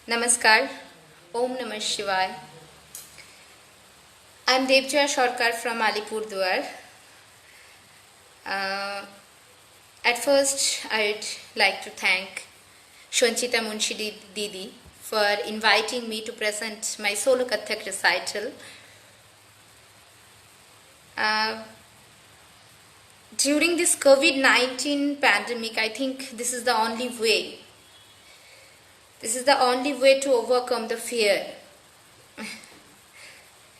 Namaskar. Om Namah Shivaya. I am Devjaya Sarkar from Alipurduar. At first, I would like to thank Sanchita Munshi Didi for inviting me to present my solo Kathak recital. During this COVID-19 pandemic, I think this is the only way. This is the only way to overcome the fear.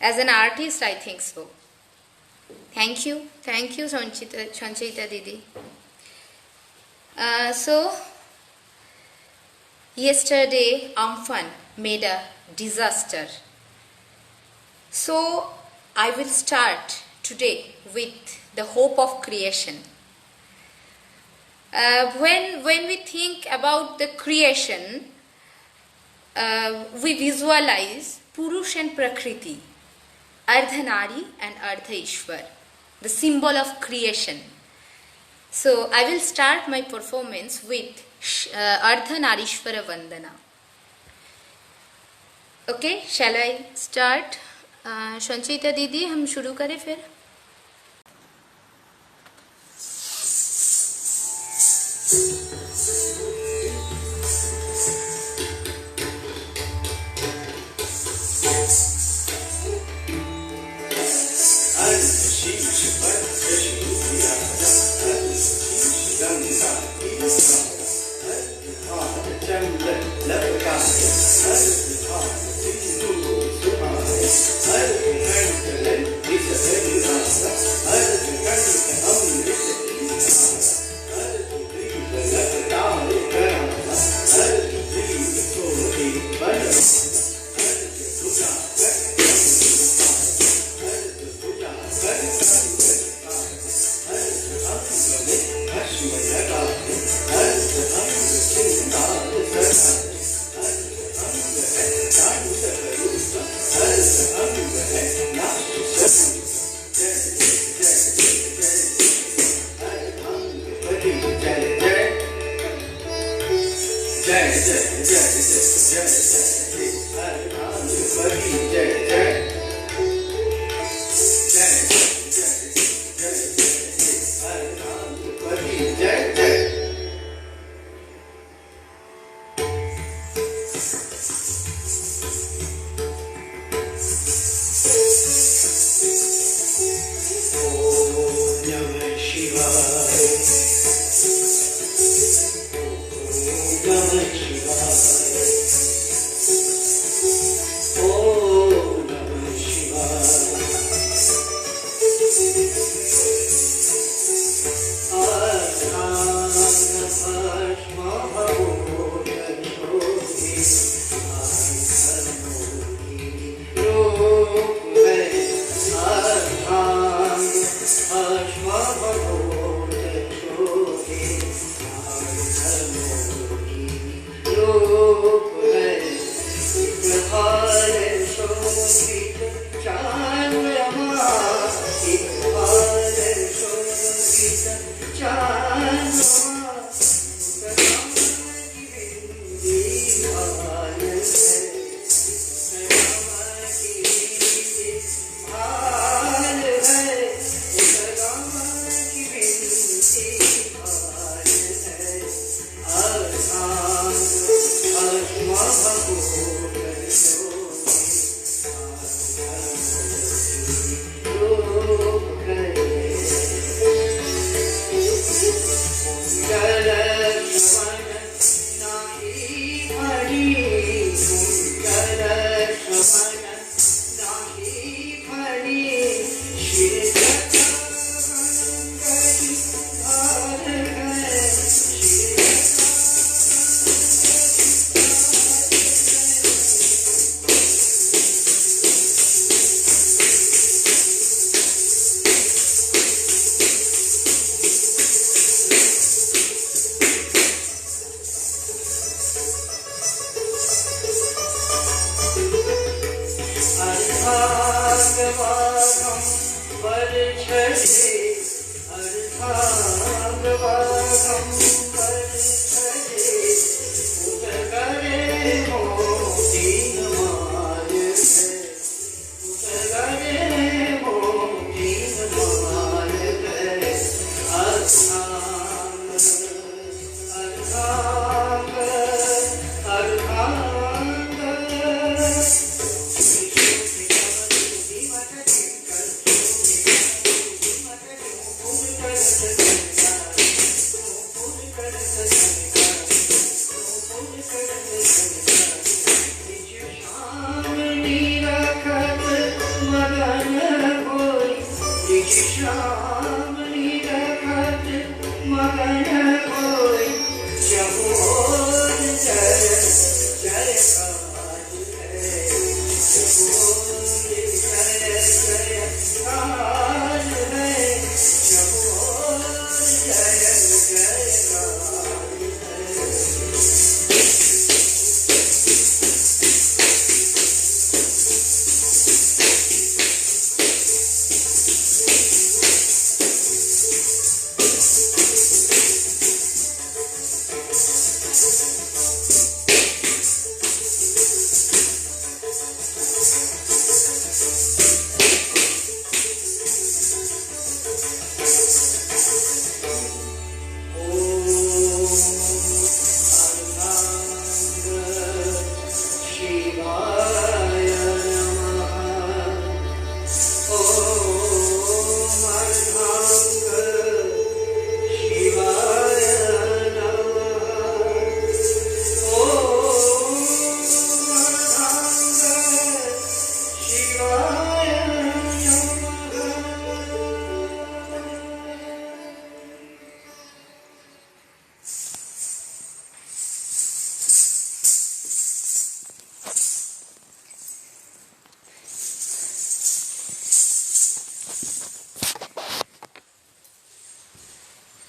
As an artist, I think so. Thank you, Sanchita Didi. Yesterday, Amphan made a disaster. So, I will start today with the hope of creation. When we think about the creation, we visualize Purush and Prakriti, Ardhanari and Ardha Ishwar, the symbol of creation. So I will start my performance with Ardhanarishwara Vandana. Okay, shall I start? Sanchita Didi, हम शुरू करें फिर?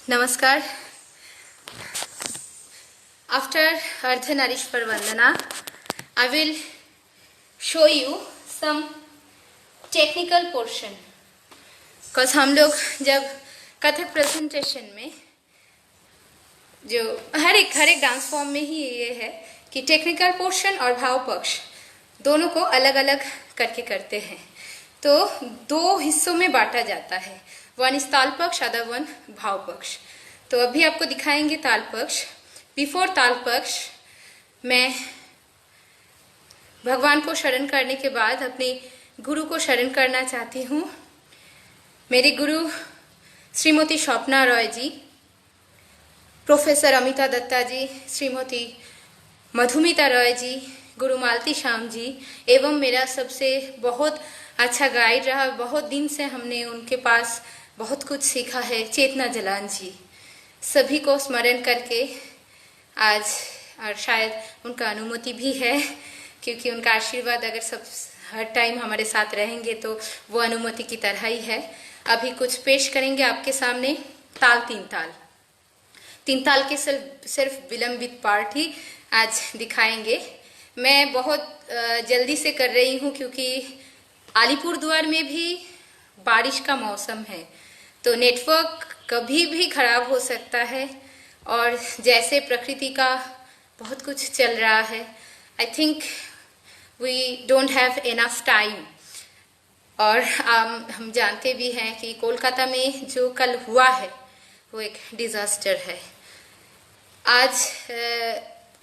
Namaskar. After Ardhanarishwar Vandana, I will show you some technical portion. Because हम लोग जब Kathak presentation में जो हर एक डांस फॉर्म में ही ये है कि टेक्निकल पोर्शन और भाव पक्ष दोनों को अलग अलग करके करते हैं, तो दो हिस्सों में बांटा जाता है, वन इज ताल पक्ष, अदर वन भाव पक्ष। तो अभी आपको दिखाएंगे ताल पक्ष। बिफोर ताल पक्ष मैं भगवान को शरण करने के बाद अपने गुरु को शरण करना चाहती हूँ। मेरे गुरु श्रीमती स्वप्ना रॉय जी, प्रोफेसर अमिता दत्ता जी, श्रीमती मधुमिता रॉय जी, गुरु मालती श्याम जी, एवं मेरा सबसे बहुत अच्छा गाइड रहा, बहुत दिन से हमने उनके पास बहुत कुछ सीखा है, चेतना जलान जी। सभी को स्मरण करके आज, और शायद उनका अनुमति भी है क्योंकि उनका आशीर्वाद अगर सब हर टाइम हमारे साथ रहेंगे तो वो अनुमति की तरह ही है। अभी कुछ पेश करेंगे आपके सामने। ताल तीन ताल, तीन ताल के सिर्फ विलंबित पार्ट ही आज दिखाएंगे। मैं बहुत जल्दी से कर रही हूँ क्योंकि अलीपुरद्वार में भी बारिश का मौसम है, तो नेटवर्क कभी भी खराब हो सकता है और जैसे प्रकृति का बहुत कुछ चल रहा है, I think we don't have enough time. और हम जानते भी हैं कि कोलकाता में जो कल हुआ है वो एक डिजास्टर है। आज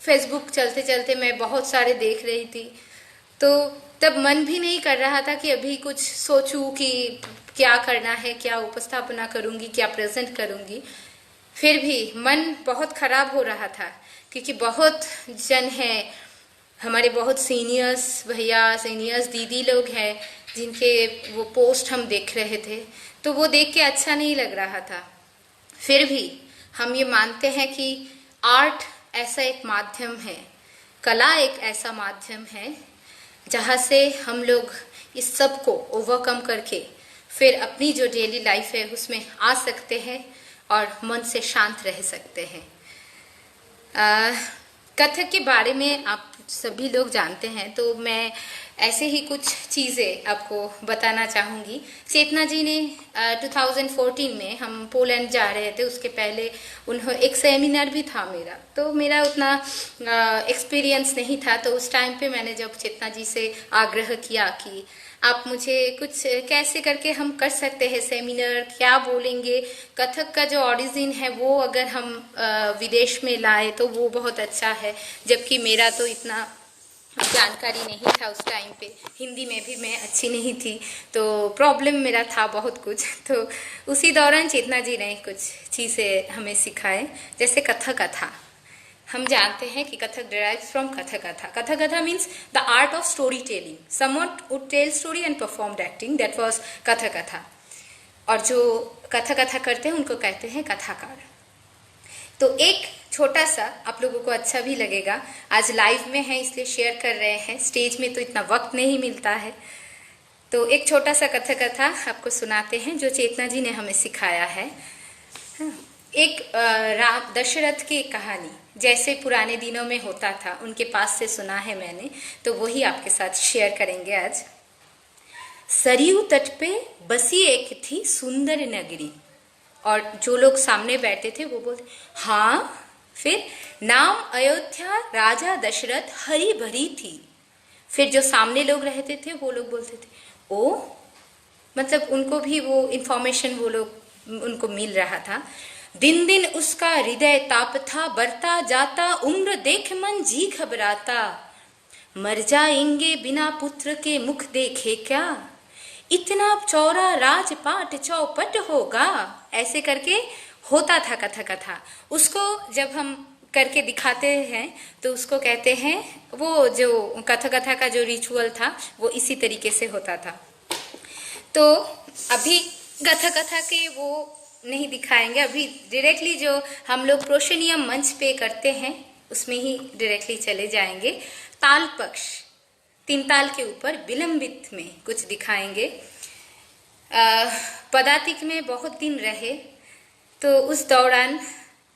फेसबुक चलते चलते मैं बहुत सारे देख रही थी, तो तब मन भी नहीं कर रहा था कि अभी कुछ सोचूं कि क्या करना है, क्या उपस्थापना करूंगी, क्या प्रेजेंट करूंगी। फिर भी मन बहुत खराब हो रहा था क्योंकि बहुत जन हैं, हमारे बहुत सीनियर्स भैया, सीनियर्स दीदी लोग हैं जिनके वो पोस्ट हम देख रहे थे, तो वो देख के अच्छा नहीं लग रहा था। फिर भी हम ये मानते हैं कि आर्ट ऐसा एक माध्यम है, कला एक ऐसा माध्यम है जहाँ से हम लोग इस सब को ओवरकम करके फिर अपनी जो डेली लाइफ है उसमें आ सकते हैं और मन से शांत रह सकते हैं। कथक के बारे में आप सभी लोग जानते हैं, तो मैं ऐसे ही कुछ चीज़ें आपको बताना चाहूँगी। चेतना जी ने 2014 में हम पोलैंड जा रहे थे, उसके पहले एक सेमिनार भी था मेरा, तो मेरा उतना एक्सपीरियंस नहीं था। तो उस टाइम पे मैंने जब चेतना जी से आग्रह किया कि आप मुझे कुछ कैसे करके हम कर सकते हैं सेमिनार, क्या बोलेंगे, कथक का जो ओरिजिन है वो अगर हम विदेश में लाए तो वो बहुत अच्छा है, जबकि मेरा तो इतना जानकारी नहीं था उस टाइम पे, हिंदी में भी मैं अच्छी नहीं थी, तो प्रॉब्लम मेरा था बहुत कुछ। तो उसी दौरान चेतना जी ने कुछ चीज़ें हमें सिखाए, जैसे कथक कथा। हम जानते हैं कि कथक डिराइव्स फ्रॉम कथक कथा। कथक कथा means the art of storytelling, someone would tell story and performed acting, that was Kathak कथा। और जो कथक कथा करते हैं उनको कहते हैं कथाकार। तो एक छोटा सा, आप लोगों को अच्छा भी लगेगा, आज लाइव में है इसलिए शेयर कर रहे हैं, स्टेज में तो इतना वक्त नहीं मिलता है। तो एक छोटा सा कथक कथा आपको सुनाते हैं जो चेतना जी ने हमें सिखाया है। एक राम दशरथ की कहानी जैसे पुराने दिनों में होता था, उनके पास से सुना है मैंने, तो वही आपके साथ शेयर करेंगे आज। सरयू तट पे बसी एक थी सुंदर नगरी, और जो लोग सामने बैठे थे वो बोलते हाँ, फिर नाम अयोध्या, राजा दशरथ, हरी भरी थी। फिर जो सामने लोग रहते थे वो लोग बोलते थे ओ, मतलब उनको भी वो इंफॉर्मेशन वो लोग उनको मिल रहा था। दिन दिन उसका हृदय ताप था, बढ़ता जाता उम्र देख मन जी घबराता। मर जाएंगे बिना पुत्र के, मुख देखे क्या, इतना चौड़ा राजपाट चौपट होगा। ऐसे करके होता था कथा कथा। उसको जब हम करके दिखाते हैं तो उसको कहते हैं, वो जो कथा कथा का जो रिचुअल था वो इसी तरीके से होता था। तो अभी कथा कथा के वो नहीं दिखाएंगे, अभी डायरेक्टली जो हम लोग प्रोशनियम मंच पे करते हैं उसमें ही डायरेक्टली चले जाएंगे। ताल पक्ष, तीन ताल के ऊपर विलंबित में कुछ दिखाएंगे। पदातिक में बहुत दिन रहे, तो उस दौरान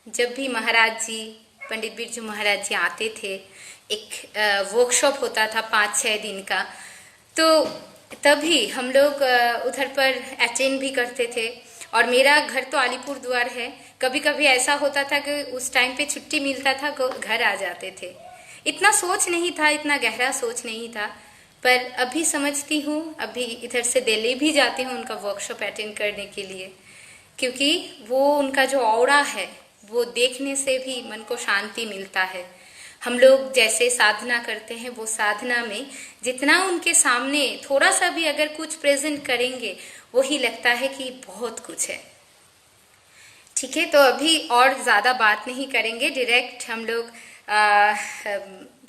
जब भी महाराज जी, पंडित बिरजू महाराज जी आते थे, एक वर्कशॉप होता था 5-6 दिन का, तो तभी हम लोग उधर पर अटेंड भी करते थे। और मेरा घर तो अलीपुर द्वार है, कभी कभी ऐसा होता था कि उस टाइम पे छुट्टी मिलता था, घर आ जाते थे। इतना सोच नहीं था, इतना गहरा सोच नहीं था, पर अभी समझती हूँ। अभी इधर से दिल्ली भी जाती हूँ उनका वर्कशॉप अटेंड करने के लिए, क्योंकि वो उनका जो ऑरा है वो देखने से भी मन को शांति मिलता है। हम लोग जैसे साधना करते हैं, वो साधना में जितना उनके सामने थोड़ा सा भी अगर कुछ प्रेजेंट करेंगे, वही लगता है कि बहुत कुछ है। ठीक है, तो अभी और ज़्यादा बात नहीं करेंगे, डायरेक्ट हम लोग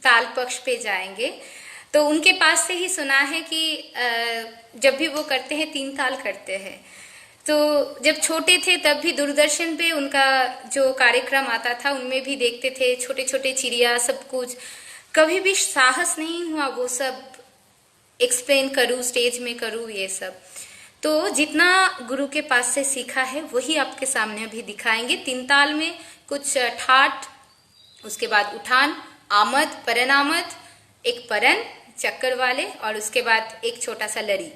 ताल पक्ष पे जाएंगे। तो उनके पास से ही सुना है कि जब भी वो करते हैं 3 ताल करते हैं। तो जब छोटे थे तब भी दूरदर्शन पे उनका जो कार्यक्रम आता था उनमें भी देखते थे, छोटे छोटे चिड़िया सब कुछ। कभी भी साहस नहीं हुआ वो सब एक्सप्लेन करूँ, स्टेज में करूँ ये सब। तो जितना गुरु के पास से सीखा है वही आपके सामने अभी दिखाएंगे। 3 ताल में कुछ ठाट, उसके बाद उठान, आमद, परनामद, एक परन चक्कर वाले, और उसके बाद एक छोटा सा लड़ी।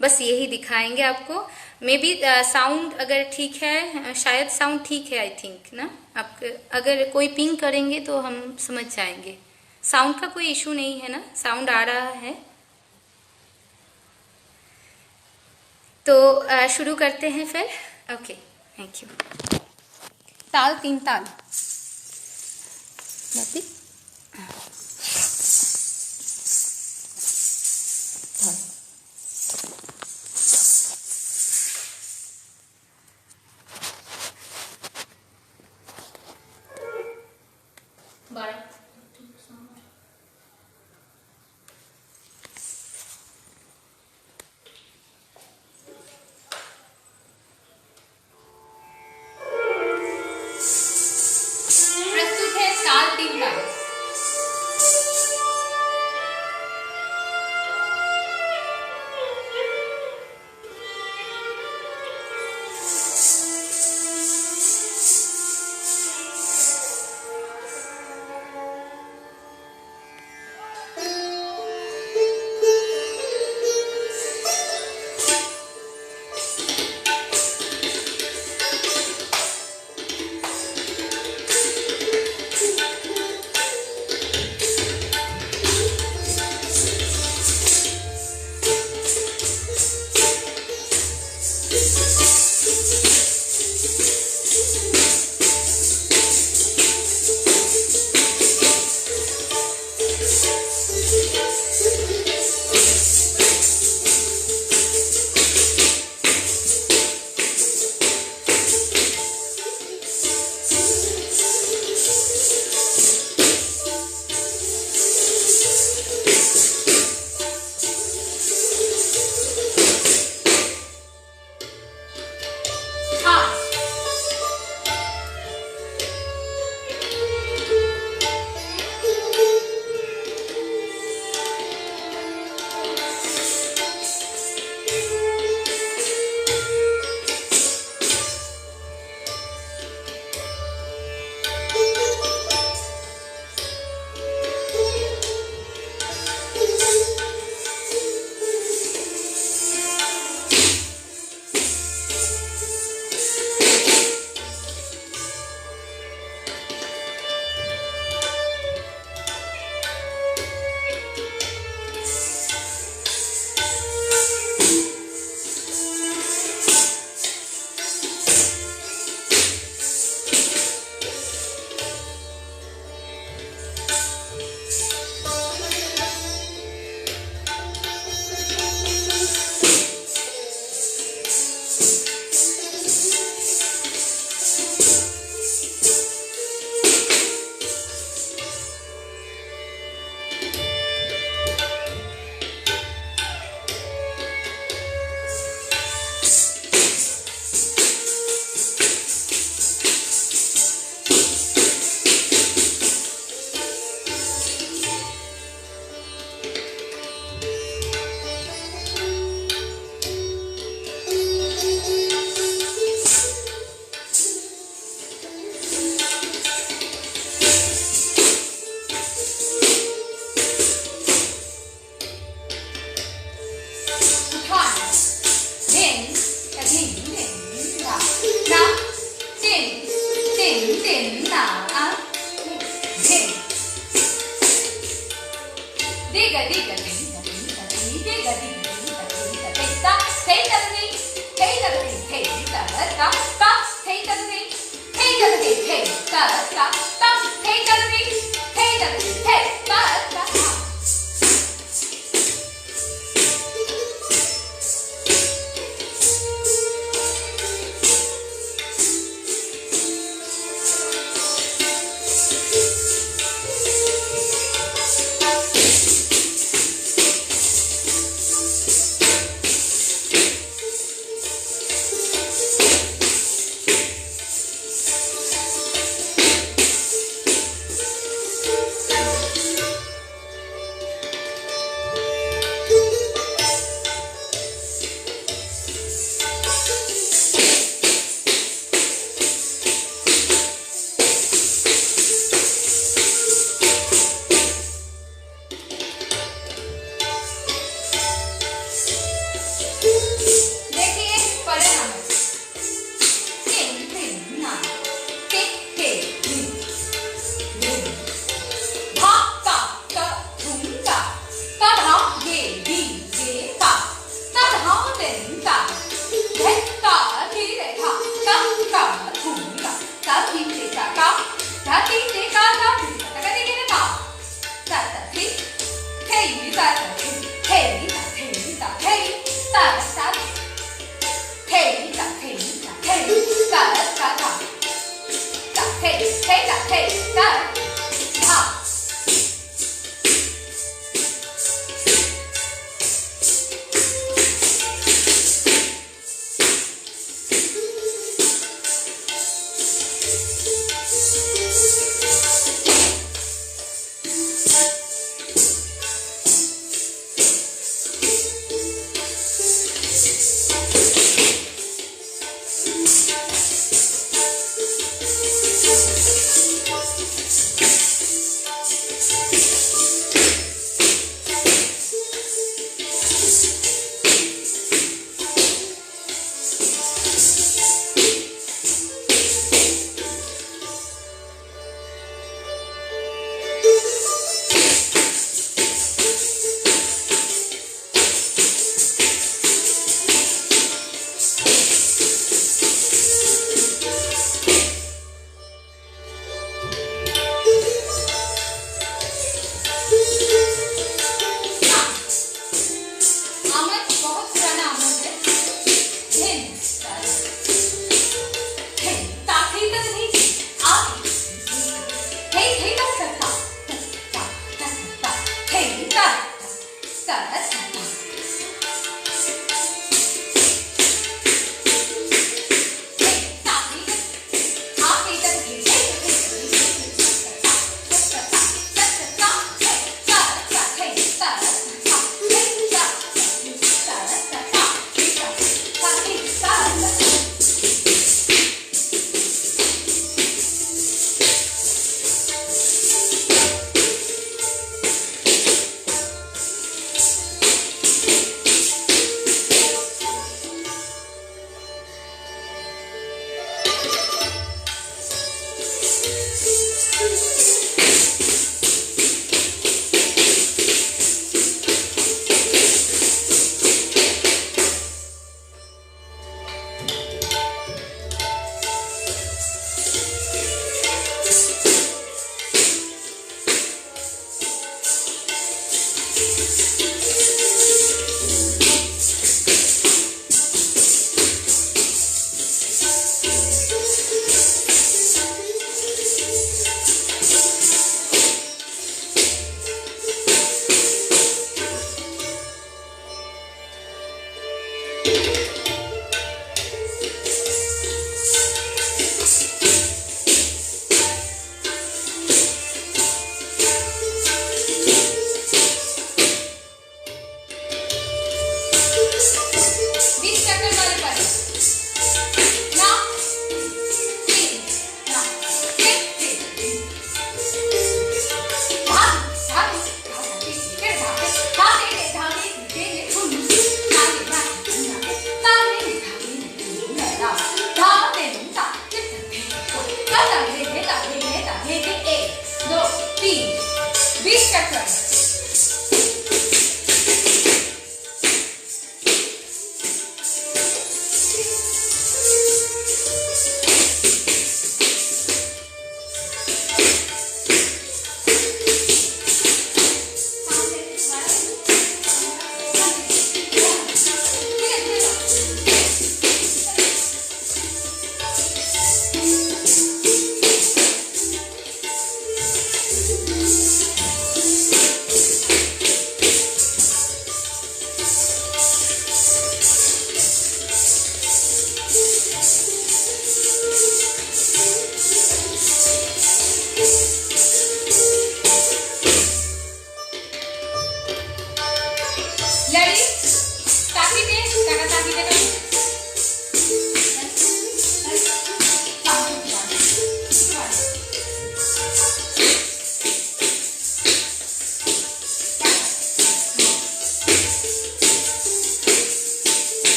बस यही दिखाएंगे आपको। मे बी साउंड अगर ठीक है, शायद साउंड ठीक है, आई थिंक ना। आप अगर कोई पिंग करेंगे तो हम समझ जाएंगे। साउंड का कोई इशू नहीं है ना, साउंड आ रहा है। तो शुरू करते हैं फिर। Okay, thank you. ताल 3 ताल बाती प्रस्तुत है ताल 3 ताल।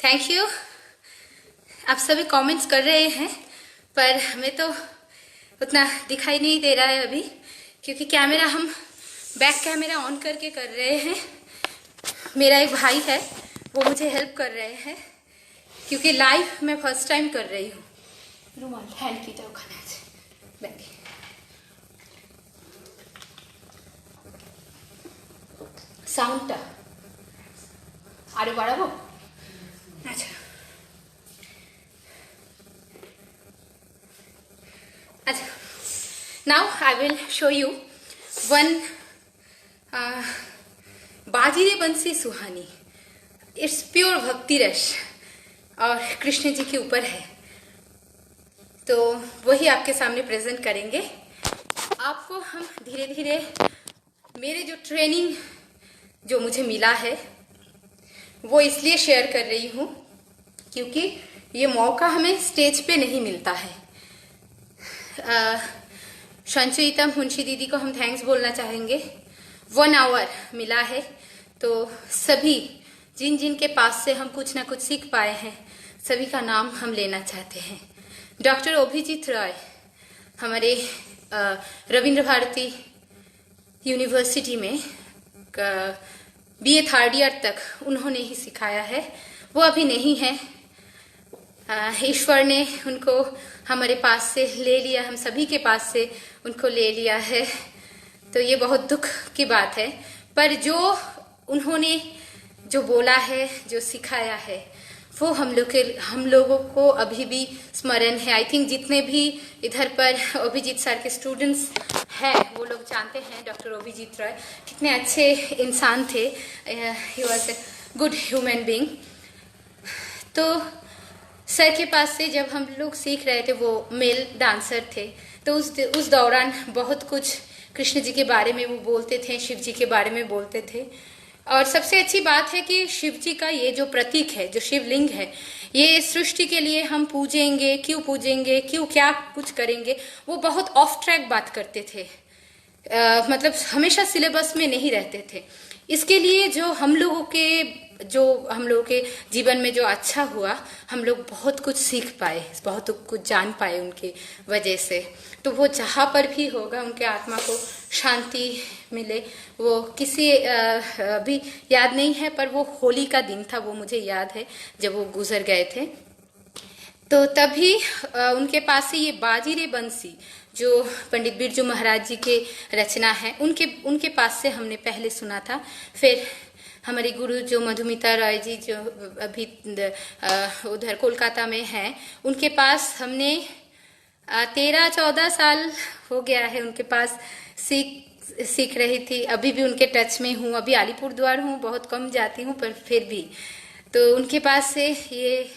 Thank you. आप सभी कमेंट्स कर रहे हैं पर हमें तो उतना दिखाई नहीं दे रहा है अभी, क्योंकि कैमरा हम बैक कैमरा ऑन करके कर रहे हैं। मेरा एक भाई है, वो मुझे हेल्प कर रहे हैं, क्योंकि लाइव मैं फर्स्ट टाइम कर रही हूँ। रुमाल हैंड की तरह खाना बैग साउंडটা আরো বাড়াবো? আচ্ছা আচ্ছা, now I will show you one बाजी रे बंसी सुहानी। इट्स प्योर भक्ति रस और कृष्ण जी के ऊपर है, तो वही आपके सामने प्रेजेंट करेंगे। आपको हम धीरे धीरे मेरे जो ट्रेनिंग जो मुझे मिला है वो इसलिए शेयर कर रही हूँ क्योंकि ये मौका हमें स्टेज पे नहीं मिलता है। संचयिता मुंशी दीदी को हम थैंक्स बोलना चाहेंगे। 1 आवर मिला है, तो सभी जिन जिन के पास से हम कुछ ना कुछ सीख पाए हैं सभी का नाम हम लेना चाहते हैं। डॉक्टर अभिजीत रॉय हमारे रविंद्र भारती यूनिवर्सिटी में BA 3rd ईयर तक उन्होंने ही सिखाया है। वो अभी नहीं है, ईश्वर ने उनको हमारे पास से ले लिया, हम सभी के पास से उनको ले लिया है, तो ये बहुत दुख की बात है। पर जो उन्होंने जो बोला है, जो सिखाया है, वो हम लोगों को अभी भी स्मरण है। आई थिंक जितने भी इधर पर अभिजीत सर के स्टूडेंट्स हैं वो लोग जानते हैं डॉक्टर अभिजीत रॉय कितने अच्छे इंसान थे। He was a good human being. तो सर के पास से जब हम लोग सीख रहे थे, वो मेल डांसर थे, तो उस दौरान बहुत कुछ कृष्ण जी के बारे में वो बोलते थे, शिव जी के बारे में बोलते थे। और सबसे अच्छी बात है कि शिव जी का ये जो प्रतीक है, जो शिवलिंग है, ये सृष्टि के लिए हम पूजेंगे, क्यों क्या कुछ करेंगे, वो बहुत ऑफ ट्रैक बात करते थे। मतलब हमेशा सिलेबस में नहीं रहते थे। इसके लिए जो हम लोगों के जीवन में जो अच्छा हुआ, हम लोग बहुत कुछ सीख पाए, बहुत कुछ जान पाए उनके वजह से। तो वो जहाँ पर भी होगा उनके आत्मा को शांति मिले। वो किसी भी याद नहीं है, पर वो होली का दिन था, वो मुझे याद है जब वो गुजर गए थे। तो तभी उनके पास से ये बाजी रे बंसी जो पंडित बिरजू महाराज जी के रचना है, उनके पास से हमने पहले सुना था। फिर हमारे गुरु जो मधुमिता रॉय जी जो अभी उधर कोलकाता में हैं, उनके पास हमने 13-14 साल हो गया है उनके पास सीख रही थी। अभी भी उनके टच में हूँ, अभी अलीपुरद्वार हूँ, बहुत कम जाती हूँ, पर फिर भी। तो उनके पास से ये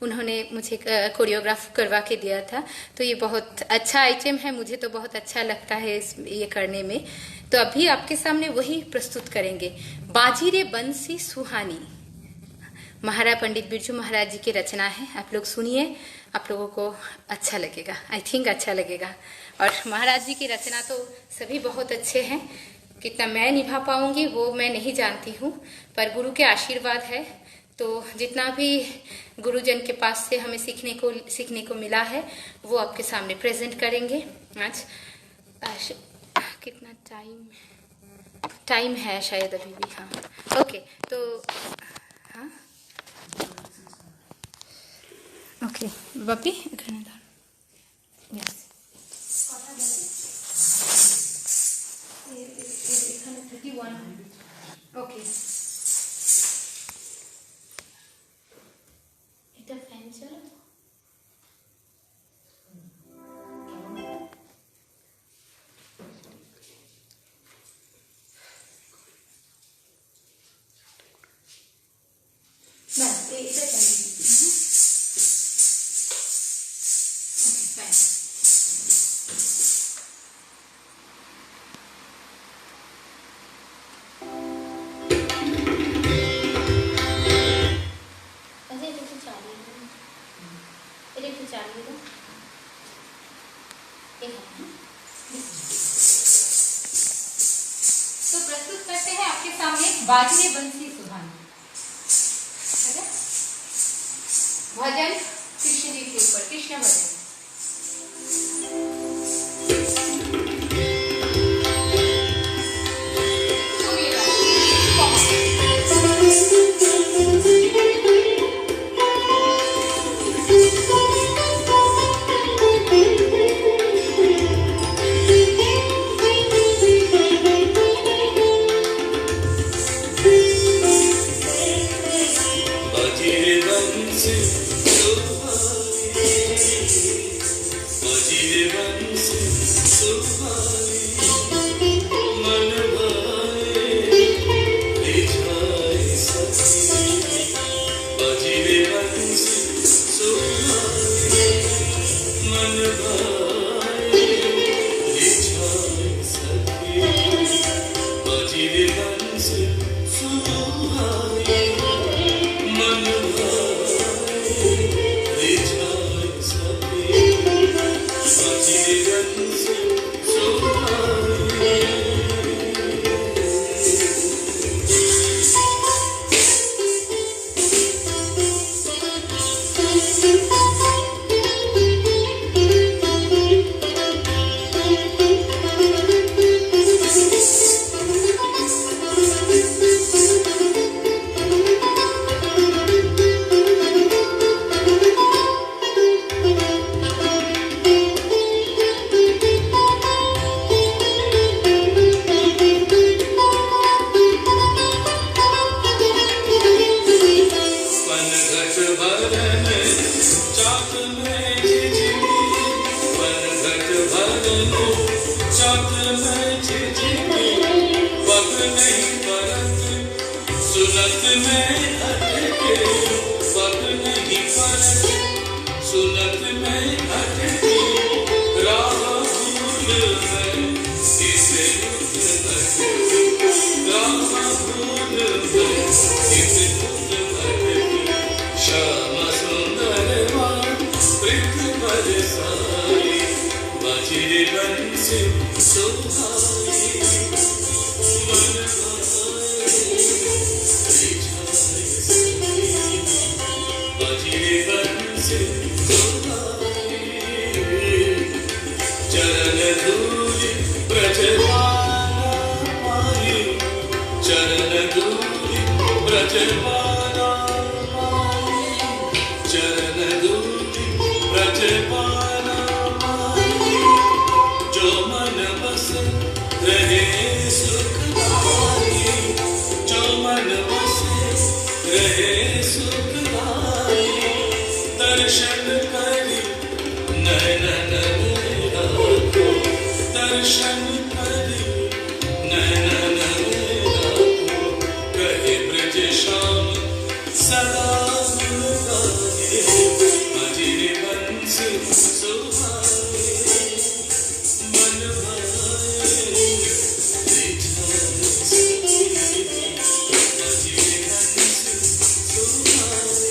उन्होंने मुझे कोरियोग्राफ करवा के दिया था, तो ये बहुत अच्छा आइटम है, मुझे तो बहुत अच्छा लगता है ये करने में। तो अभी आपके सामने वही प्रस्तुत करेंगे, बाजी रे बंसी सुहानी। महाराज पंडित बिरजू महाराज जी की रचना है, आप लोग सुनिए, आप लोगों को अच्छा लगेगा, आई थिंक अच्छा लगेगा। और महाराज जी की रचना तो सभी बहुत अच्छे हैं, कितना मैं निभा पाऊंगी वो मैं नहीं जानती हूँ, पर गुरु के आशीर्वाद है। तो जितना भी गुरुजन के पास से हमें सीखने को मिला है वो आपके सामने प्रेजेंट करेंगे आज। कितना टाइम है शायद अभी भी, हाँ ओके। तो हाँ ओके बापी यस ओके। এটা ফ্যান চলো তো। না এটা ফ্যান। Okay fine. तो प्रस्तुत करते हैं आपके सामने बाजी रे बंसी सुहानी, भजन कृष्ण जी के ऊपर, कृष्ण भजन। Bajire bansi suhani सुनत में अटके पग नहीं पलटे, सुनत में अटके राह भूल मैं इसे खुद अटके, राह भूल मैं इसे खुद अटके। श्याम सुंदर वन प्रीत बरसाई, बजरे बंसी सुहाई, मन बजरे बंसी सुहाई, चरण धूलि ब्रजबाला पाई, चरण धूलि ब्रजबाला पाई, चरण धूलि ब्रजबाला पाई। जो मन बस रहे सुखदाई, जो मन बस रहे सुखदाई, दर्शन करी नयन मेरा को, दर्शन करी नयन मेरा को। कहे ब्रज श्याम सदा गुण गाए, बजरे बंसी सुहाए, मन भाए रिझाए सखी, बजरे बंसी सुहाए,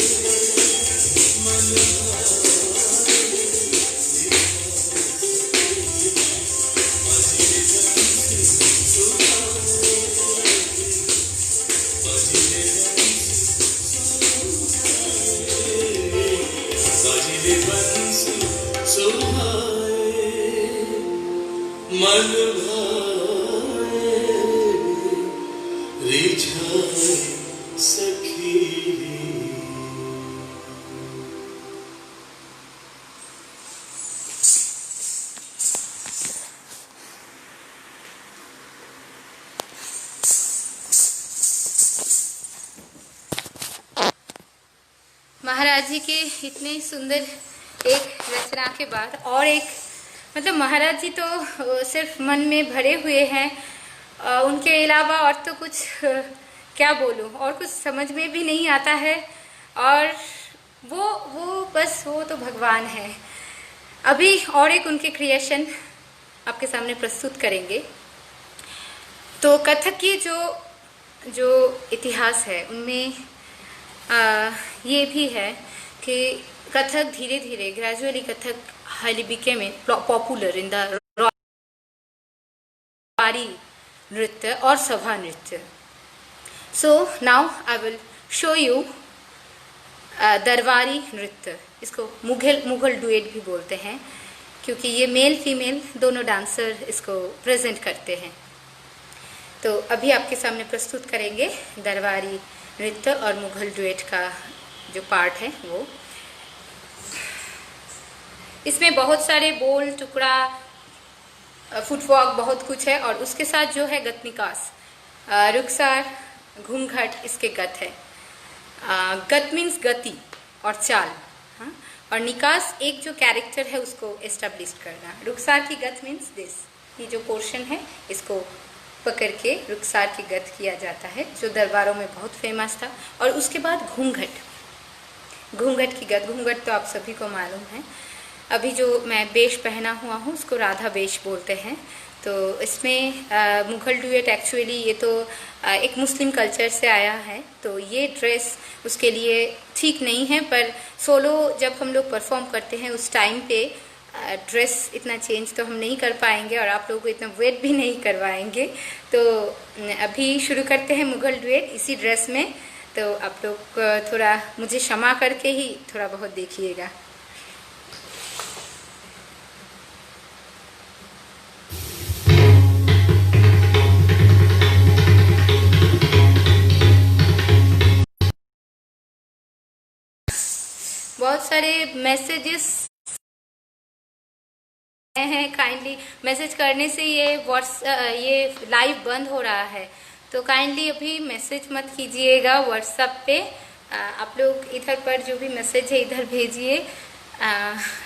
मन भाए बजरे बंसी सुहाए, बजरे बजरे बंसी सुहाए, मन भाए रिझाए सखी। महाराज जी के इतने सुंदर एक रचना के बाद और एक, मतलब महाराज जी तो सिर्फ मन में भरे हुए हैं, उनके अलावा और तो कुछ क्या बोलूं, और कुछ समझ में भी नहीं आता है। और वो बस वो तो भगवान है। अभी और एक उनके क्रिएशन आपके सामने प्रस्तुत करेंगे। तो कथक की जो इतिहास है उनमें ये भी है कि कथक धीरे धीरे gradually Kathak highly became popular in the रवाड़ी नृत्य और सभा नृत्य। So now I will show you दरबारी नृत्य। इसको मुगल डुएट भी बोलते हैं, क्योंकि ये मेल फीमेल दोनों डांसर इसको प्रेजेंट करते हैं। तो अभी आपके सामने प्रस्तुत करेंगे दरबारी नृत्य और मुगल डुएट का जो पार्ट है वो। इसमें बहुत सारे बोल टुकड़ा, फुटवॉक बहुत कुछ है, और उसके साथ जो है गत निकास, रुखसार, घूंघट इसके गत है। गत मीन्स गति और चाल, हाँ? और निकास एक जो कैरेक्टर है उसको एस्टेब्लिश करना। रुखसार की गत मीन्स दिस, ये जो पोर्शन है इसको पकड़ के रुखसार की गत किया जाता है, जो दरबारों में बहुत फेमस था। और उसके बाद घूंघट, घूंघट की गत। घूंघट तो आप सभी को मालूम है। अभी जो मैं वेश पहना हुआ हूँ उसको राधा वेश बोलते हैं। तो इसमें मुगल डुएट एक्चुअली ये तो एक मुस्लिम कल्चर से आया है, तो ये ड्रेस उसके लिए ठीक नहीं है। पर सोलो जब हम लोग परफॉर्म करते हैं उस टाइम पे ड्रेस इतना चेंज तो हम नहीं कर पाएंगे, और आप लोगों को इतना वेट भी नहीं करवाएंगे। तो अभी शुरू करते हैं मुगल डुएट इसी ड्रेस में। तो आप लोग थोड़ा मुझे क्षमा करके ही थोड़ा बहुत देखिएगा। बहुत सारे मैसेजेस हैं, काइंडली मैसेज करने से ये लाइव बंद हो रहा है, तो काइंडली अभी मैसेज मत कीजिएगा व्हाट्सएप पे। आप लोग इधर पर जो भी मैसेज है इधर भेजिए।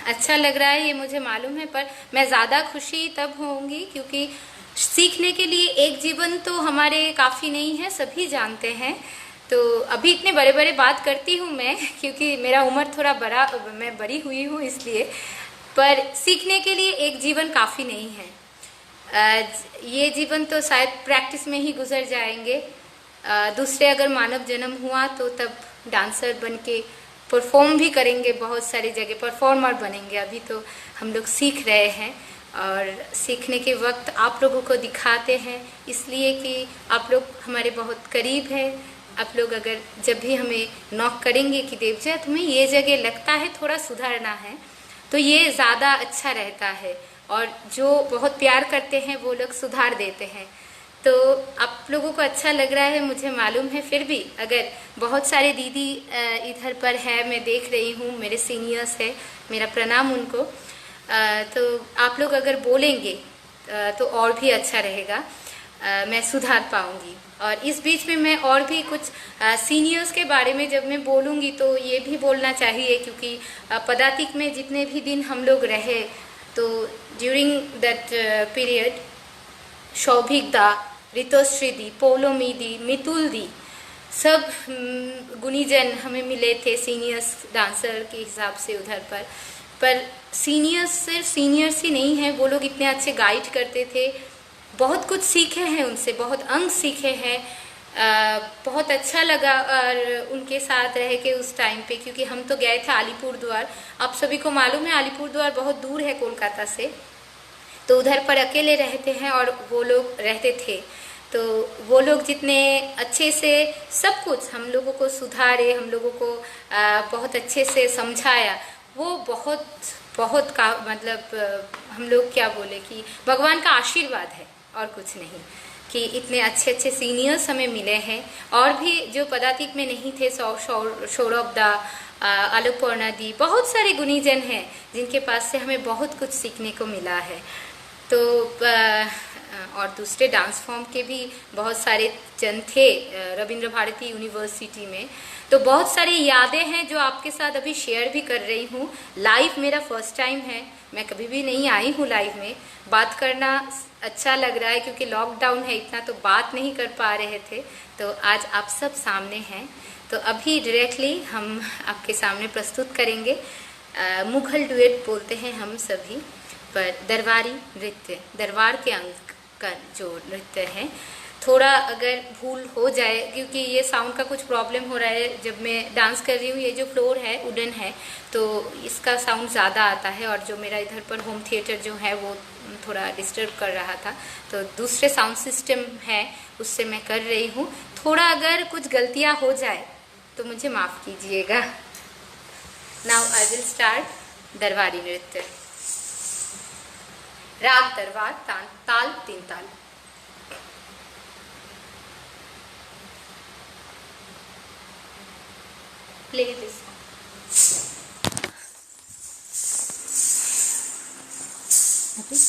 अच्छा लग रहा है ये मुझे मालूम है, पर मैं ज़्यादा खुशी तब होंगी क्योंकि सीखने के लिए एक जीवन तो हमारे काफ़ी नहीं है, सभी जानते हैं। तो अभी इतने बड़े बड़े बात करती हूँ मैं क्योंकि मेरा उम्र थोड़ा बड़ा, मैं बड़ी हुई हूँ इसलिए, पर सीखने के लिए एक जीवन काफ़ी नहीं है। ये जीवन तो शायद प्रैक्टिस में ही गुजर जाएंगे। दूसरे अगर मानव जन्म हुआ तो तब डांसर बन के परफॉर्म भी करेंगे, बहुत सारी जगह परफॉर्मर बनेंगे। अभी तो हम लोग सीख रहे हैं और सीखने के वक्त आप लोगों को दिखाते हैं, इसलिए कि आप लोग हमारे बहुत करीब हैं। आप लोग अगर जब भी हमें नॉक करेंगे कि देवजा तुम्हें ये जगह लगता है थोड़ा सुधारना है, तो ये ज़्यादा अच्छा रहता है। और जो बहुत प्यार करते हैं वो लोग सुधार देते हैं। तो आप लोगों को अच्छा लग रहा है मुझे मालूम है। फिर भी अगर बहुत सारे दीदी इधर पर है, मैं देख रही हूँ, मेरे सीनियर्स है, मेरा प्रणाम उनको। तो आप लोग अगर बोलेंगे तो और भी अच्छा रहेगा, मैं सुधार पाऊँगी। और इस बीच में मैं और भी कुछ सीनियर्स के बारे में जब मैं बोलूँगी तो ये भी बोलना चाहिए, क्योंकि पदातिक में जितने भी दिन हम लोग रहे तो ड्यूरिंग दैट पीरियड शौभिक दा, ऋतुश्री दी, पोलोमी दी, मितुल दी, सब गुणीजन हमें मिले थे सीनियर्स डांसर के हिसाब से उधर पर सीनियर्स सिर्फ सीनियर्स ही नहीं हैं, वो लोग इतने अच्छे गाइड करते थे। बहुत कुछ सीखे हैं उनसे, बहुत अंक सीखे हैं। बहुत अच्छा लगा और उनके साथ रह के उस टाइम पे, क्योंकि हम तो गए थे अलीपुरद्वार। आप सभी को मालूम है अलीपुरद्वार बहुत दूर है कोलकाता से, तो उधर पर अकेले रहते हैं और वो लोग रहते थे। तो वो लोग जितने अच्छे से सब कुछ हम लोगों को सुधारे, हम लोगों को बहुत अच्छे से समझाया, वो बहुत का मतलब हम लोग क्या बोले कि भगवान का आशीर्वाद है और कुछ नहीं, कि इतने अच्छे अच्छे सीनियर्स हमें मिले हैं। और भी जो पदातिक में नहीं थे, सौरभ दा, आलोकपर्णा दी, बहुत सारे गुणीजन हैं जिनके पास से हमें बहुत कुछ सीखने को मिला है। तो और दूसरे डांस फॉर्म के भी बहुत सारे जन थे रविंद्र भारती यूनिवर्सिटी में। तो बहुत सारी यादें हैं जो आपके साथ अभी शेयर भी कर रही हूँ। लाइव मेरा फर्स्ट टाइम है, मैं कभी भी नहीं आई हूँ लाइव में। बात करना अच्छा लग रहा है क्योंकि लॉकडाउन है, इतना तो बात नहीं कर पा रहे थे, तो आज आप सब सामने हैं। तो अभी डायरेक्टली हम आपके सामने प्रस्तुत करेंगे मुगल डुएट बोलते हैं हम सभी, पर दरबारी नृत्य, दरबार के अंक का जो नृत्य है। थोड़ा अगर भूल हो जाए क्योंकि ये साउंड का कुछ प्रॉब्लम हो रहा है, जब मैं डांस कर रही हूँ, ये जो फ्लोर है वुडन है तो इसका साउंड ज़्यादा आता है, और जो मेरा इधर पर होम थिएटर जो है वो थोड़ा डिस्टर्ब कर रहा था, तो दूसरे साउंड सिस्टम है उससे मैं कर रही हूँ। थोड़ा अगर कुछ गलतियाँ हो जाए तो मुझे माफ़ कीजिएगा। नाउ आई विल स्टार्ट दरबारी नृत्य। राग दरबार, ताल 3 ताल। Play this song. Okay.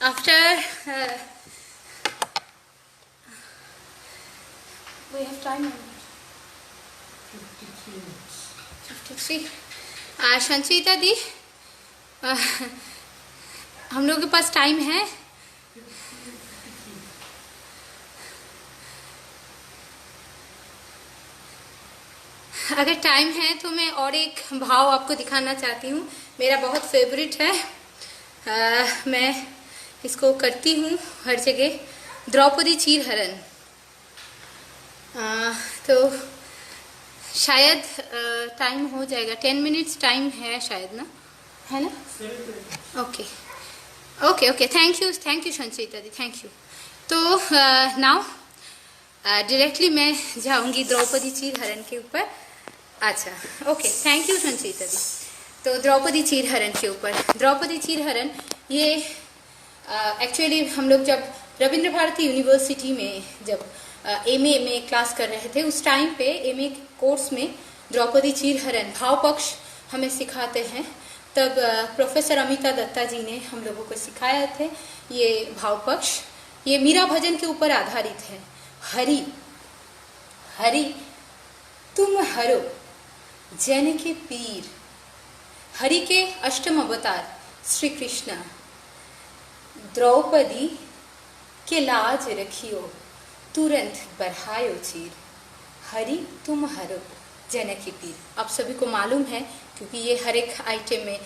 after we have time 53 संचिता दी हम लोग के पास टाइम है। अगर टाइम है तो मैं और एक भाव आपको दिखाना चाहती हूँ, मेरा बहुत फेवरेट है। मैं इसको करती हूँ हर जगह, द्रौपदी चीरहरण। तो शायद टाइम हो जाएगा, 10 मिनट्स टाइम है शायद ना, है ना? Okay okay okay, thank you Sanchita the, thank you. तो नाउ डायरेक्टली मैं जाऊंगी द्रौपदी चीरहरण के ऊपर। अच्छा ओके, थैंक यू संचिता दी। तो द्रौपदी चीरहरण के ऊपर, द्रौपदी चीरहरण ये एक्चुअली हम लोग जब रविंद्र भारती यूनिवर्सिटी में जब एमए में क्लास कर रहे थे, उस टाइम पे एमए कोर्स में द्रौपदी चीरहरण भाव पक्ष हमें सिखाते हैं। तब प्रोफेसर अमिता दत्ता जी ने हम लोगों को सिखाया थे ये भाव पक्ष। ये मीरा भजन के ऊपर आधारित है। हरि हरि तुम हरो जन के पीर, हरि के अष्टम अवतार श्री कृष्ण, द्रौपदी के लाज रखियो तुरंत बढ़ायो चीर, हरि तुम हरो जन के पीर। आप सभी को मालूम है क्योंकि ये हर एक आइटम में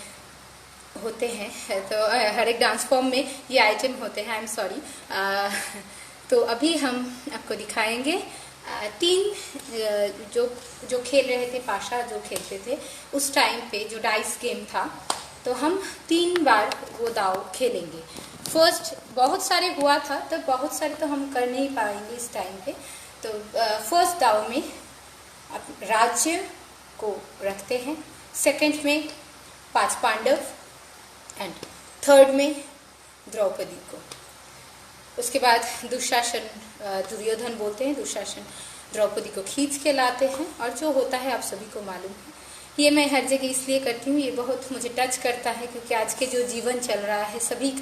होते हैं, तो हर एक डांस फॉर्म में ये आइटम होते हैं। I am sorry. तो अभी हम आपको दिखाएंगे तीन जो खेल रहे थे, पाशा जो खेलते थे उस टाइम पे जो डाइस गेम था, तो हम 3 बार वो दाव खेलेंगे। फर्स्ट बहुत सारे हुआ था, तो बहुत सारे तो हम कर नहीं पाएंगे इस टाइम पे। तो फर्स्ट दाव में आप राज्य को रखते हैं, सेकंड में 5 पांडव एंड थर्ड में द्रौपदी को। उसके बाद दुशासन, दुर्योधन बोलते हैं, दुशासन द्रौपदी को खींच के लाते हैं और जो होता है आप सभी को मालूम है। ये मैं हर जगह इसलिए करती हूँ, ये बहुत मुझे टच करता है क्योंकि आज के जो जीवन चल रहा है सभी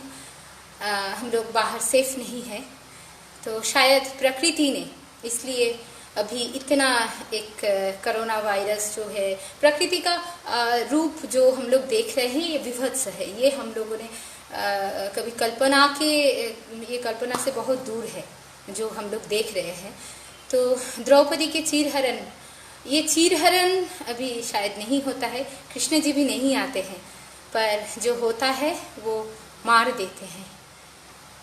हम लोग बाहर सेफ नहीं है। तो शायद प्रकृति ने इसलिए अभी इतना एक कोरोना वायरस जो है, प्रकृति का रूप जो हम लोग देख रहे हैं ये विभत्स है। ये हम लोगों ने कभी ये कल्पना से बहुत दूर है जो हम लोग देख रहे हैं। तो द्रौपदी के चीरहरण, ये चीरहरण अभी शायद नहीं होता है, कृष्ण जी भी नहीं आते हैं, पर जो होता है वो मार देते हैं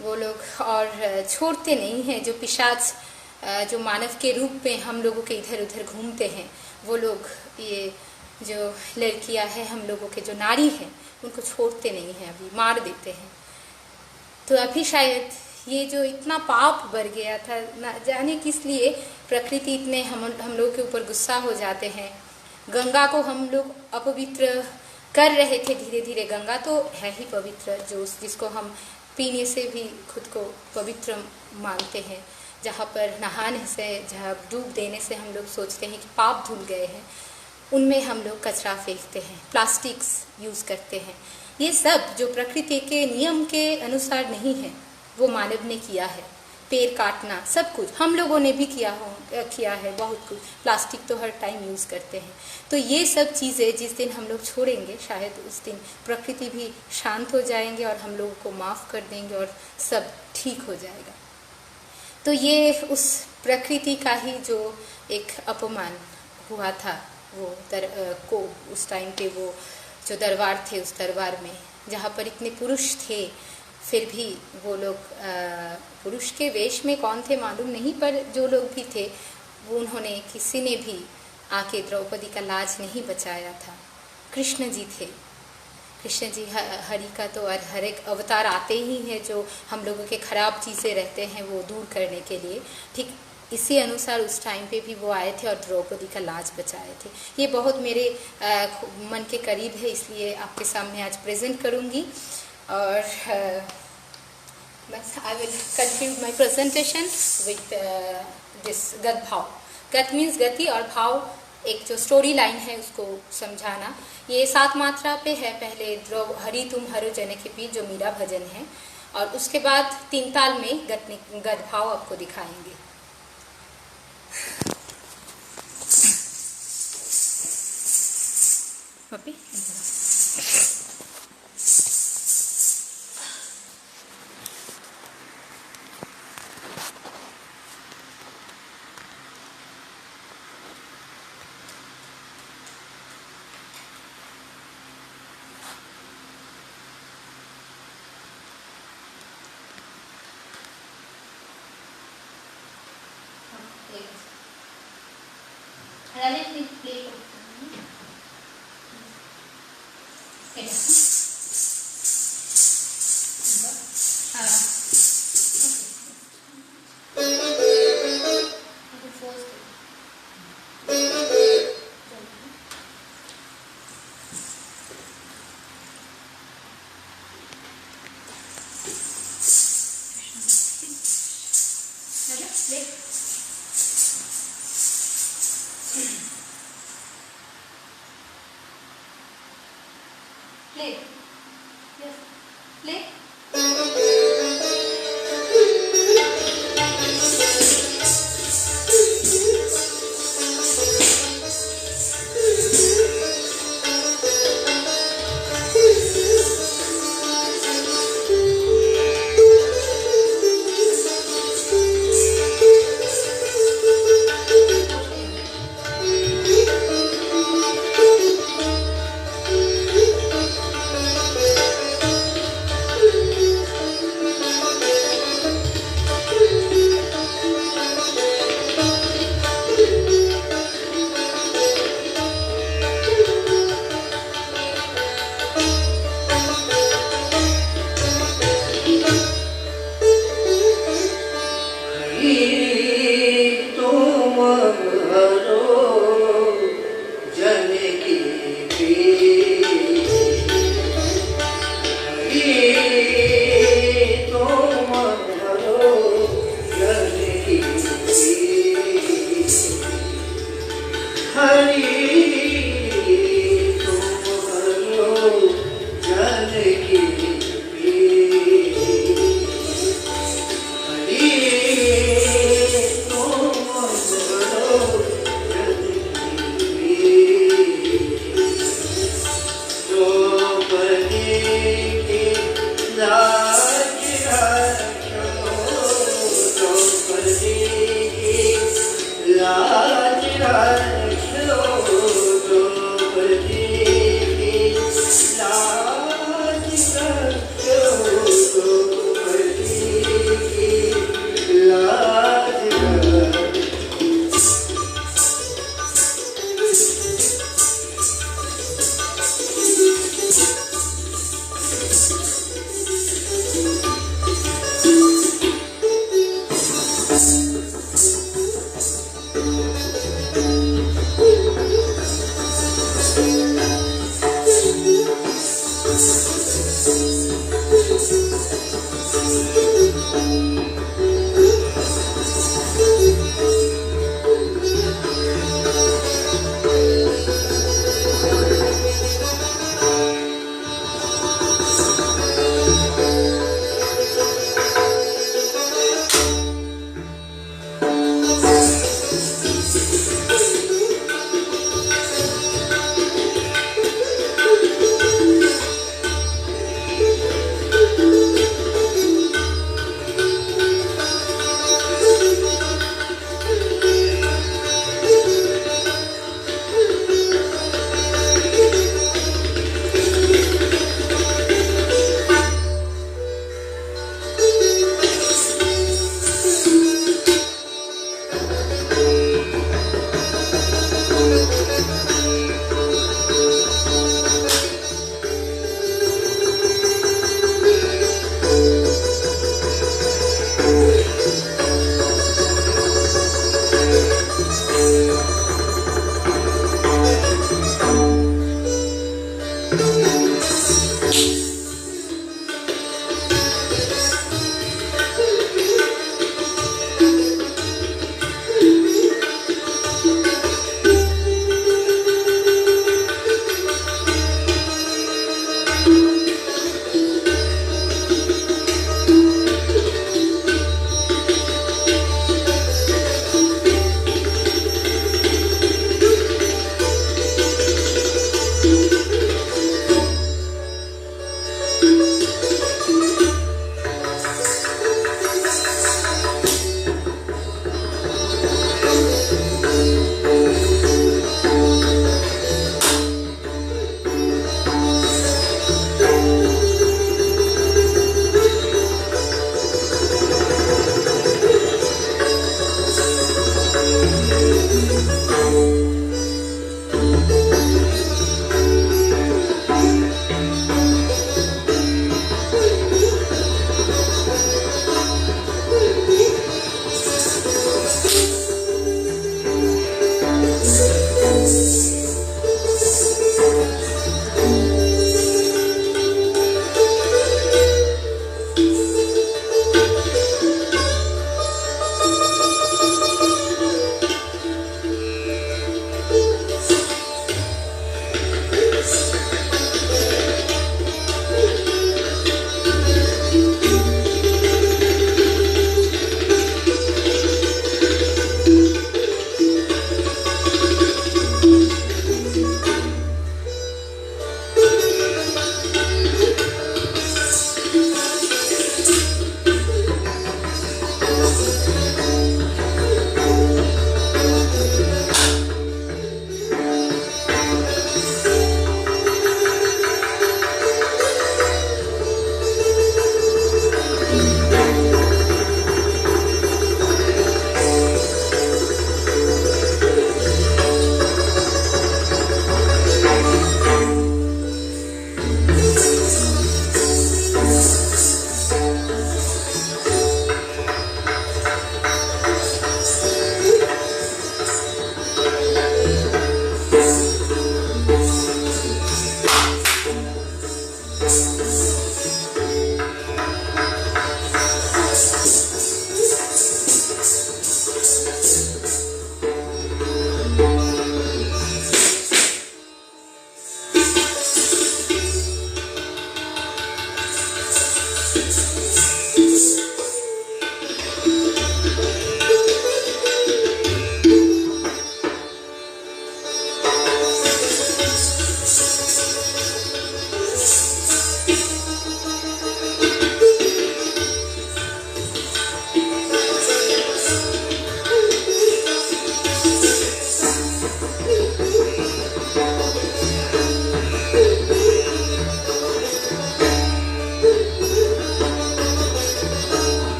वो लोग और छोड़ते नहीं हैं। जो पिशाच जो मानव के रूप में हम लोगों के इधर उधर घूमते हैं, वो लोग, ये जो लड़कियां हैं हम लोगों के, जो नारी हैं, उनको छोड़ते नहीं हैं, अभी मार देते हैं। तो अभी शायद ये जो इतना पाप बढ़ गया था, ना जाने किस लिए प्रकृति इतने हम लोग के ऊपर गुस्सा हो जाते हैं। गंगा को हम लोग अपवित्र कर रहे थे धीरे धीरे। गंगा तो है ही पवित्र, जिसको हम पीने से भी खुद को पवित्र मानते हैं। जहाँ पर नहाने से, जहाँ डूब देने से हम लोग सोचते हैं कि पाप धुल गए हैं, उनमें हम लोग कचरा फेंकते हैं, प्लास्टिक्स यूज़ करते हैं। ये सब जो प्रकृति के नियम के अनुसार नहीं है, वो मानव ने किया है। पेड़ काटना, सब कुछ हम लोगों ने भी किया है, बहुत कुछ। प्लास्टिक तो हर टाइम यूज़ करते हैं। तो ये सब चीज़ें जिस दिन हम लोग छोड़ेंगे, शायद उस दिन प्रकृति भी शांत हो जाएंगे और हम लोगों को माफ़ कर देंगे और सब ठीक हो जाएगा। तो ये उस प्रकृति का ही जो एक अपमान हुआ था, वो को उस टाइम पे वो जो दरबार थे, उस दरबार में जहाँ पर इतने पुरुष थे, फिर भी वो लोग पुरुष के वेश में कौन थे मालूम नहीं, पर जो लोग भी थे वो, उन्होंने, किसी ने भी आके द्रौपदी का लाज नहीं बचाया था। कृष्ण जी थे। कृष्ण जी हरि का तो हर एक अवतार आते ही हैं जो हम लोगों के खराब चीज़ें रहते हैं वो दूर करने के लिए। ठीक इसी अनुसार उस टाइम पे भी वो आए थे और द्रौपदी का लाज बचाए थे। ये बहुत मेरे मन के करीब है, इसलिए आपके सामने आज प्रेजेंट करूँगी। और बस I will conclude my presentation with this गत भाव। गत मीन्स गति और भाव एक जो स्टोरी लाइन है उसको समझाना। ये 7 मात्रा पे है। पहले हरि तुम हरो जन के पीर जो मीरा भजन है, और उसके बाद 3 ताल में गद भाव आपको दिखाएंगे। Puppy play. Yes. Play.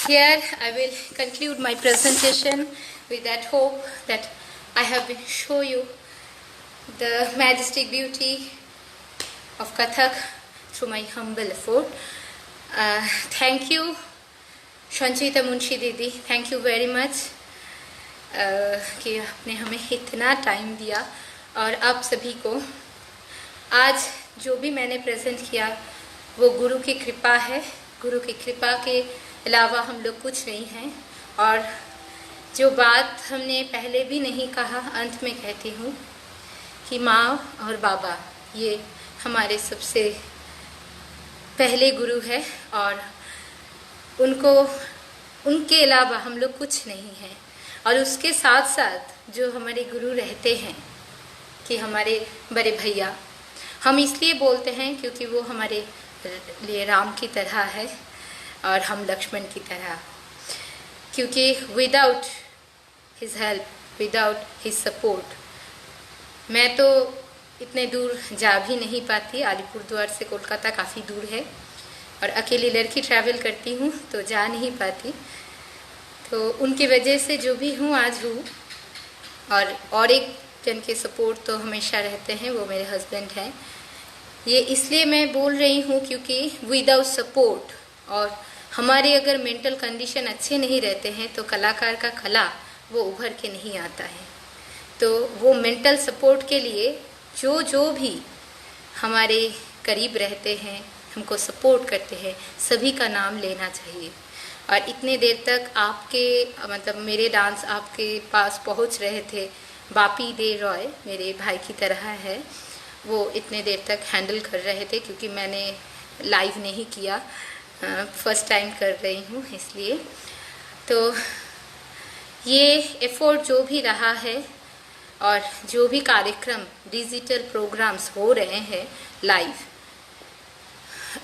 Here I will conclude my presentation with that hope that I have been show you the majestic beauty of Kathak through my humble effort. Thank you, Sanchita Munshi Didi. Thank you very much कि आपने हमें इतना time दिया. और आप सभी को आज जो भी मैंने प्रेजेंट किया वो गुरु की कृपा है. गुरु की कृपा के अलावा हम लोग कुछ नहीं हैं. और जो बात हमने पहले भी नहीं कहा, अंत में कहती हूँ कि माँ और बाबा ये हमारे सबसे पहले गुरु है और उनके अलावा हम लोग कुछ नहीं हैं. और उसके साथ साथ जो हमारे गुरु रहते हैं कि हमारे बड़े भैया, हम इसलिए बोलते हैं क्योंकि वो हमारे लिए राम की तरह है और हम लक्ष्मण की तरह. क्योंकि without his help, without his support मैं तो इतने दूर जा भी नहीं पाती. अलीपुरद्वार से कोलकाता काफ़ी दूर है और अकेली लड़की ट्रैवल करती हूँ तो जा नहीं पाती. तो उनकी वजह से जो भी हूँ आज हूँ. और एक जन के सपोर्ट तो हमेशा रहते हैं, वो मेरे हस्बैंड हैं. ये इसलिए मैं बोल रही हूँ क्योंकि विदाउट सपोर्ट और हमारे अगर मेंटल कंडीशन अच्छे नहीं रहते हैं तो कलाकार का कला वो उभर के नहीं आता है. तो वो मेंटल सपोर्ट के लिए जो भी हमारे करीब रहते हैं, हमको सपोर्ट करते हैं, सभी का नाम लेना चाहिए. और इतने देर तक आपके मतलब मेरे डांस आपके पास पहुंच रहे थे. बापी दे रॉय मेरे भाई की तरह है, वो इतने देर तक हैंडल कर रहे थे क्योंकि मैंने लाइव नहीं किया, फर्स्ट टाइम कर रही हूँ इसलिए. तो ये एफर्ट जो भी रहा है और जो भी कार्यक्रम डिजिटल प्रोग्राम्स हो रहे हैं लाइव,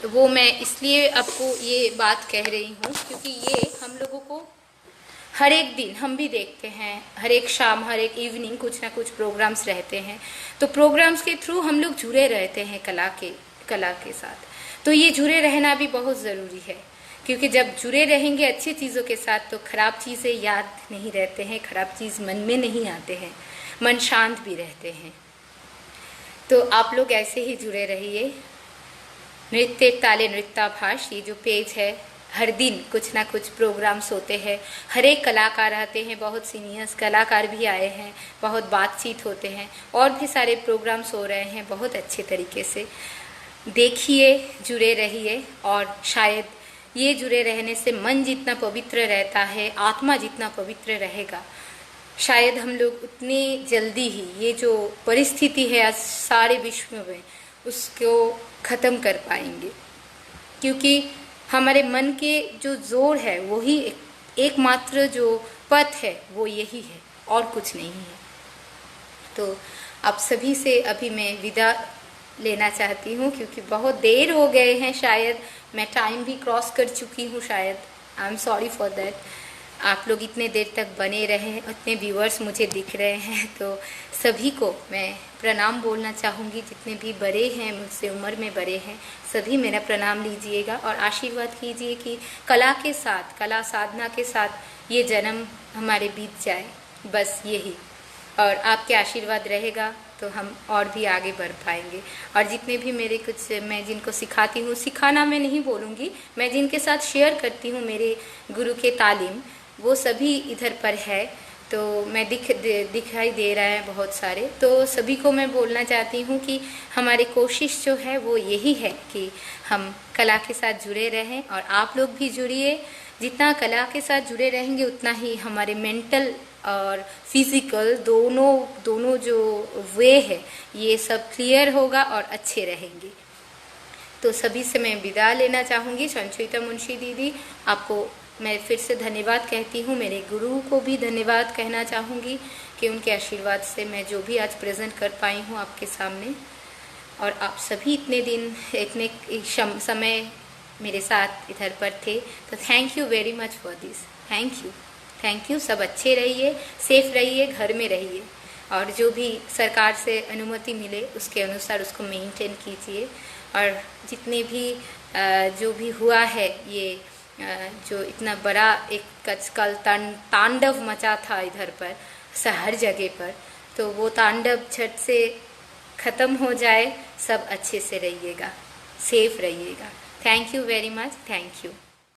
वो मैं इसलिए आपको ये बात कह रही हूँ क्योंकि ये हम लोगों को हर एक दिन हम भी देखते हैं, हर एक शाम, हर एक इवनिंग कुछ ना कुछ प्रोग्राम्स रहते हैं. तो प्रोग्राम्स के थ्रू हम लोग जुड़े रहते हैं कला के साथ. तो ये जुड़े रहना भी बहुत ज़रूरी है क्योंकि जब जुड़े रहेंगे अच्छी चीज़ों के साथ तो ख़राब चीज़ें याद नहीं रहते हैं, ख़राब चीज़ मन में नहीं आते हैं, मन शांत भी रहते हैं. तो आप लोग ऐसे ही जुड़े रहिए. नृत्य ताले नृत्याभास ये जो पेज है, हर दिन कुछ ना कुछ प्रोग्राम्स होते हैं. हर एक कलाकार आते हैं, बहुत सीनियर्स कलाकार भी आए हैं, बहुत बातचीत होते हैं और भी सारे प्रोग्राम्स हो रहे हैं. बहुत अच्छे तरीके से देखिए, जुड़े रहिए. और शायद ये जुड़े रहने से मन जितना पवित्र रहता है, आत्मा जितना पवित्र रहेगा, शायद हम लोग उतनी जल्दी ही ये जो परिस्थिति है आज सारे विश्व में उसको ख़त्म कर पाएंगे. क्योंकि हमारे मन के जो जोर है वही एकमात्र जो पथ है वो यही है और कुछ नहीं है. तो आप सभी से अभी मैं विदा लेना चाहती हूँ क्योंकि बहुत देर हो गए हैं. शायद मैं टाइम भी क्रॉस कर चुकी हूँ, शायद. I am sorry for that. आप लोग इतने देर तक बने रहे, इतने व्यूअर्स मुझे दिख रहे हैं, तो सभी को मैं प्रणाम बोलना चाहूँगी. जितने भी बड़े हैं, मुझसे उम्र में बड़े हैं, सभी मेरा प्रणाम लीजिएगा और आशीर्वाद कीजिए कि कला के साथ, कला साधना के साथ ये जन्म हमारे बीत जाए, बस यही. और आपके आशीर्वाद रहेगा तो हम और भी आगे बढ़ पाएंगे. और जितने भी मेरे कुछ मैं जिनको सिखाती हूँ, सिखाना मैं नहीं बोलूँगी, मैं जिनके साथ शेयर करती हूँ मेरे गुरु के तालीम, वो सभी इधर पर है. तो मैं दिखाई दे रहा है बहुत सारे. तो सभी को मैं बोलना चाहती हूँ कि हमारी कोशिश जो है वो यही है कि हम कला के साथ जुड़े रहें और आप लोग भी जुड़िए. जितना कला के साथ जुड़े रहेंगे उतना ही हमारे मेंटल और फिजिकल दोनों जो वे है ये सब क्लियर होगा और अच्छे रहेंगे. तो सभी से मैं विदा लेना चाहूँगी. संचिता मुंशी दीदी, आपको मैं फिर से धन्यवाद कहती हूँ. मेरे गुरु को भी धन्यवाद कहना चाहूँगी कि उनके आशीर्वाद से मैं जो भी आज प्रेजेंट कर पाई हूँ आपके सामने. और आप सभी इतने दिन, इतने समय मेरे साथ इधर पर थे, तो thank you very much for this. Thank you. सब अच्छे रहिए, सेफ रहिए, घर में रहिए और जो भी सरकार से अनुमति मिले उसके अनुसार उसको मेंटेन कीजिए. और जितने भी जो भी हुआ है ये जो इतना बड़ा एक कल तांडव मचा था इधर पर हर जगह पर, तो वो तांडव झट से ख़त्म हो जाए। सब अच्छे से रहिएगा, सेफ रहिएगा। Thank you very much, thank you.